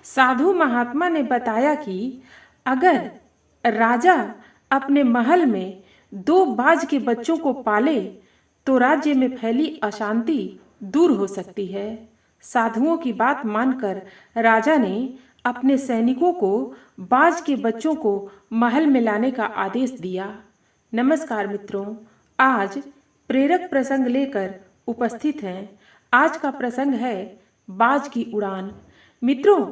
साधु महात्मा ने बताया कि अगर राजा अपने महल में दो बाज के बच्चों को पाले तो राज्य में फैली अशांति दूर हो सकती है। साधुओं की बात मानकर राजा ने अपने सैनिकों को बाज के बच्चों को महल में लाने का आदेश दिया। नमस्कार मित्रों, आज प्रेरक प्रसंग लेकर उपस्थित हैं। आज का प्रसंग है बाज की उड़ान। मित्रों,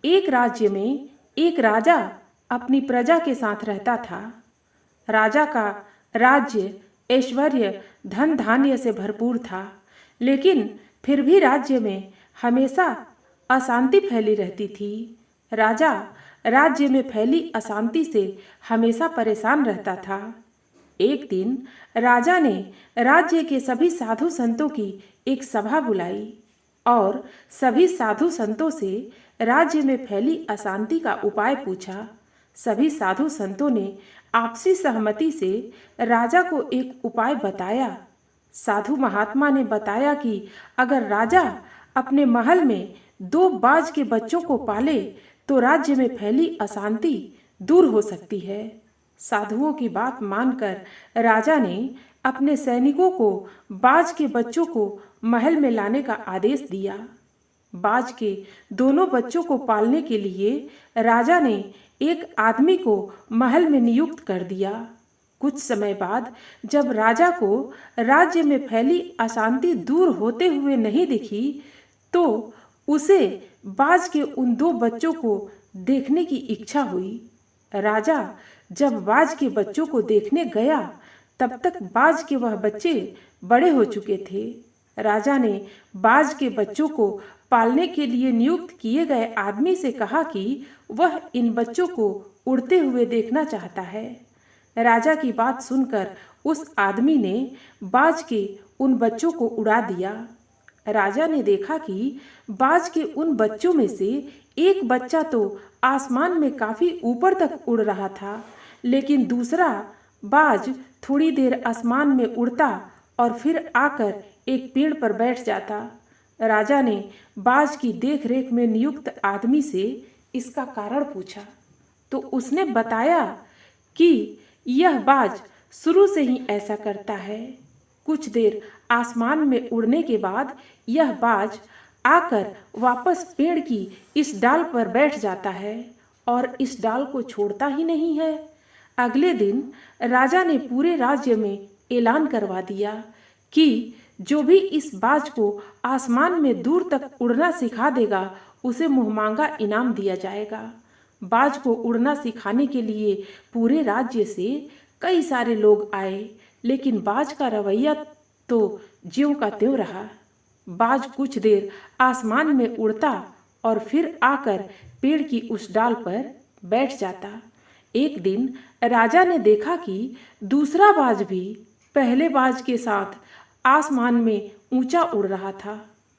एक राज्य में एक राजा अपनी प्रजा के साथ रहता था। राजा का राज्य ऐश्वर्य धन धान्य से भरपूर था, लेकिन फिर भी राज्य में हमेशा अशांति फैली रहती थी। राजा राज्य में फैली अशांति से हमेशा परेशान रहता था। एक दिन राजा ने राज्य के सभी साधु संतों की एक सभा बुलाई और सभी साधु संतों से राज्य में फैली अशांति का उपाय पूछा। सभी साधु संतों ने आपसी सहमति से राजा को एक उपाय बताया। साधु महात्मा ने बताया कि अगर राजा अपने महल में दो बाज के बच्चों को पाले तो राज्य में फैली अशांति दूर हो सकती है। साधुओं की बात मानकर राजा ने अपने सैनिकों को बाज के बच्चों को महल में लाने का आदेश दिया। बाज के दोनों बच्चों को पालने के लिए राजा ने एक आदमी को महल में नियुक्त कर दिया। कुछ समय बाद जब राजा को राज्य में फैली अशांति दूर होते हुए नहीं दिखी तो उसे बाज के उन दो बच्चों को देखने की इच्छा हुई। राजा जब बाज के बच्चों को देखने गया तब तक बाज के वह बच्चे बड़े हो चुके थे। राजा ने बाज के बच्चों को पालने के लिए नियुक्त किए गए आदमी से कहा कि वह इन बच्चों को उड़ते हुए देखना चाहता है। राजा की बात सुनकर उस आदमी ने बाज के उन बच्चों को उड़ा दिया। राजा ने देखा कि बाज के उन बच्चों में से एक बच्चा तो आसमान में काफी ऊपर तक उड़ रहा था, लेकिन दूसरा बाज थोड़ी देर आसमान में उड़ता और फिर आकर एक पेड़ पर बैठ जाता। राजा ने बाज की देखरेख में नियुक्त आदमी से इसका कारण पूछा तो उसने बताया कि यह बाज शुरू से ही ऐसा करता है। कुछ देर आसमान में उड़ने के बाद यह बाज आकर वापस पेड़ की इस डाल पर बैठ जाता है और इस डाल को छोड़ता ही नहीं है। अगले दिन राजा ने पूरे राज्य में ऐलान करवा दिया कि जो भी इस बाज को आसमान में दूर तक उड़ना सिखा देगा उसे मुहमांगा इनाम दिया जाएगा। बाज को उड़ना सिखाने के लिए पूरे राज्य से कई सारे लोग आए, लेकिन बाज का रवैया तो ज्यों का त्यों रहा। बाज कुछ देर आसमान में उड़ता और फिर आकर पेड़ की उस डाल पर बैठ जाता। एक दिन राजा ने देखा कि दूसरा बाज भी पहले बाज के साथ आसमान में ऊंचा उड़ रहा था।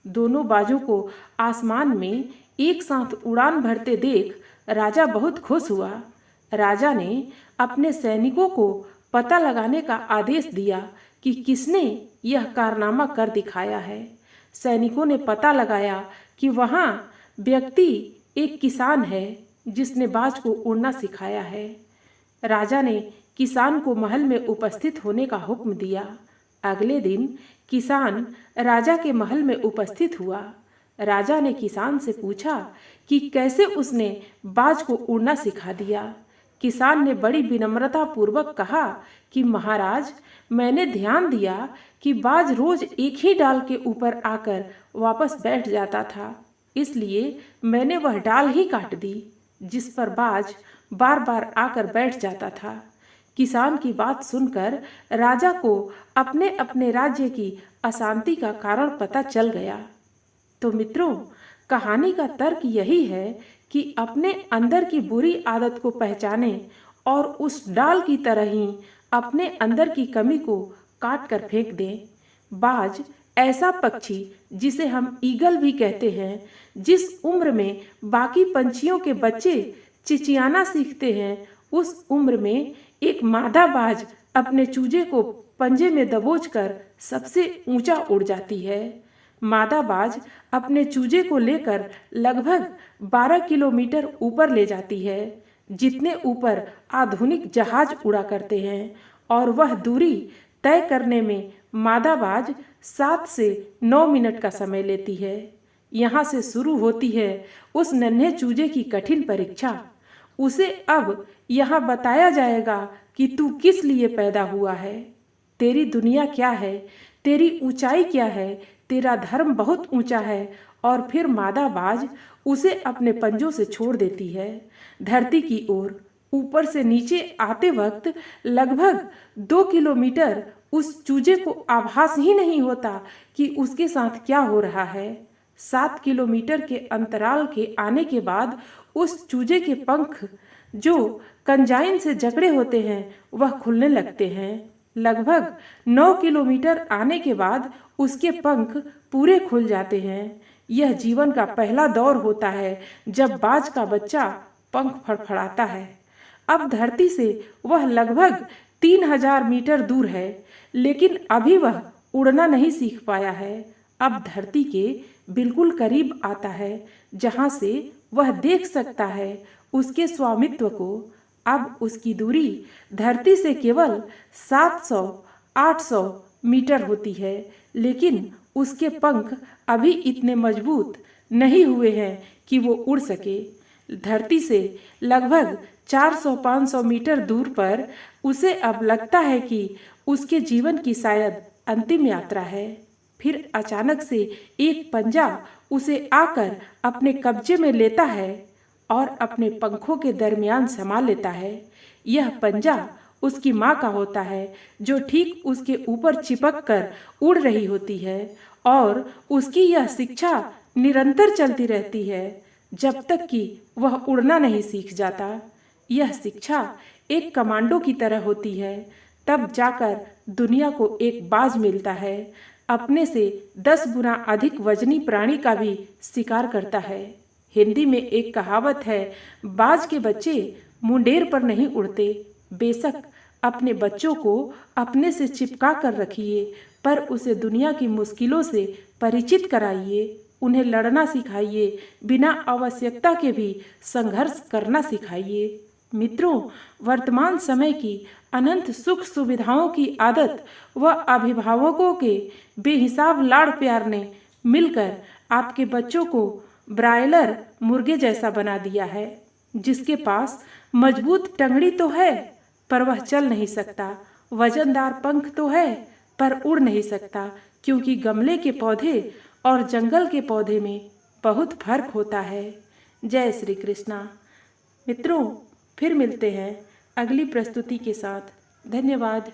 दोनों बाजों को आसमान में एक साथ उड़ान भरते देख राजा बहुत खुश हुआ। राजा ने अपने सैनिकों को पता लगाने का आदेश दिया कि किसने यह कारनामा कर दिखाया है। सैनिकों ने पता लगाया कि वहाँ व्यक्ति एक किसान है जिसने बाज को उड़ना सिखाया है। राजा ने किसान को महल में उपस्थित होने का हुक्म दिया। अगले दिन किसान राजा के महल में उपस्थित हुआ। राजा ने किसान से पूछा कि कैसे उसने बाज को उड़ना सिखा दिया। किसान ने बड़ी विनम्रता पूर्वक कहा कि महाराज, मैंने ध्यान दिया कि बाज रोज एक ही डाल के ऊपर आकर वापस बैठ जाता था, इसलिए मैंने वह डाल ही काट दी जिस पर बाज बार बार आकर बैठ जाता था। किसान की बात सुनकर राजा को अपने अपने राज्य की अशांति का कारण पता चल गया। तो मित्रों, कहानी का तर्क यही है कि अपने अंदर की बुरी आदत को पहचानें और उस डाल की तरह ही अपने अंदर की कमी को काट कर फेंक दें। बाज ऐसा पक्षी जिसे हम ईगल भी कहते हैं, जिस उम्र में बाकी पंछियों के बच्चे चिचियाना सीखते हैं, उस उम्र में एक मादा बाज अपने चूजे को पंजे में दबोचकर सबसे ऊंचा उड़ जाती है। मादा बाज अपने चूजे को लेकर लगभग 12 किलोमीटर ऊपर ले जाती है, जितने ऊपर आधुनिक जहाज उड़ा करते हैं, और वह दूरी तय करने में मादा बाज 7 से 9 मिनट का समय लेती है। यहाँ से शुरू होती है उस नन्हे चूजे की कठिन परीक्षा। उसे अब यहाँ बताया जाएगा कि तू किस लिए पैदा हुआ है, तेरी दुनिया क्या है, तेरी ऊंचाई क्या है, तेरा धर्म बहुत ऊंचा है। और फिर मादा बाज उसे अपने पंजों से छोड़ देती है धरती की ओर। ऊपर से नीचे आते वक्त लगभग 2 किलोमीटर उस चूजे को आभास ही नहीं होता कि उसके साथ क्या हो रहा है। 7 किलोमीटर के अंतराल के आने के बाद उस चूजे के पंख जो कंजाइन से जकड़े होते हैं वह खुलने लगते हैं। लगभग 9 किलोमीटर आने के बाद उसके पंख पूरे खुल जाते हैं। यह जीवन का पहला दौर होता है जब बाज का बच्चा पंख फड़फड़ाता है। अब धरती से वह लगभग 3000 मीटर दूर है, लेकिन अभी वह उड़ना नहीं सीख पाया है। अब धरती के बिल्कुल करीब आता है, जहाँ से वह देख सकता है उसके स्वामित्व को। अब उसकी दूरी धरती से केवल 700-800 मीटर होती है, लेकिन उसके पंख अभी इतने मजबूत नहीं हुए हैं कि वो उड़ सके। धरती से लगभग 400-500 मीटर दूर पर उसे अब लगता है कि उसके जीवन की शायद अंतिम यात्रा है। फिर अचानक से एक पंजा उसे आकर अपने कब्जे में लेता है और अपने पंखों के दरमियान समा लेता है। यह पंजा उसकी माँ का होता है, जो ठीक उसके ऊपर चिपक कर उड़ रही होती है, और उसकी यह शिक्षा निरंतर चलती रहती है जब तक कि वह उड़ना नहीं सीख जाता। यह शिक्षा एक कमांडो की तरह होती है। तब जाकर दुनिया को एक बाज मिलता है, अपने से 10 गुना अधिक वजनी प्राणी का भी शिकार करता है। हिंदी में एक कहावत है, बाज के बच्चे मुंडेर पर नहीं उड़ते। बेशक अपने बच्चों को अपने से चिपका कर रखिए, पर उसे दुनिया की मुश्किलों से परिचित कराइए, उन्हें लड़ना सिखाइए, बिना आवश्यकता के भी संघर्ष करना सिखाइए। मित्रों, वर्तमान समय की अनंत सुख सुविधाओं की आदत व अभिभावकों के बेहिसाब लाड़ प्यार ने मिलकर आपके बच्चों को ब्रायलर मुर्गे जैसा बना दिया है, जिसके पास मजबूत टंगड़ी तो है पर वह चल नहीं सकता, वजनदार पंख तो है पर उड़ नहीं सकता, क्योंकि गमले के पौधे और जंगल के पौधे में बहुत फर्क होता है। जय श्री कृष्णा। मित्रों, फिर मिलते हैं अगली प्रस्तुति के साथ। धन्यवाद।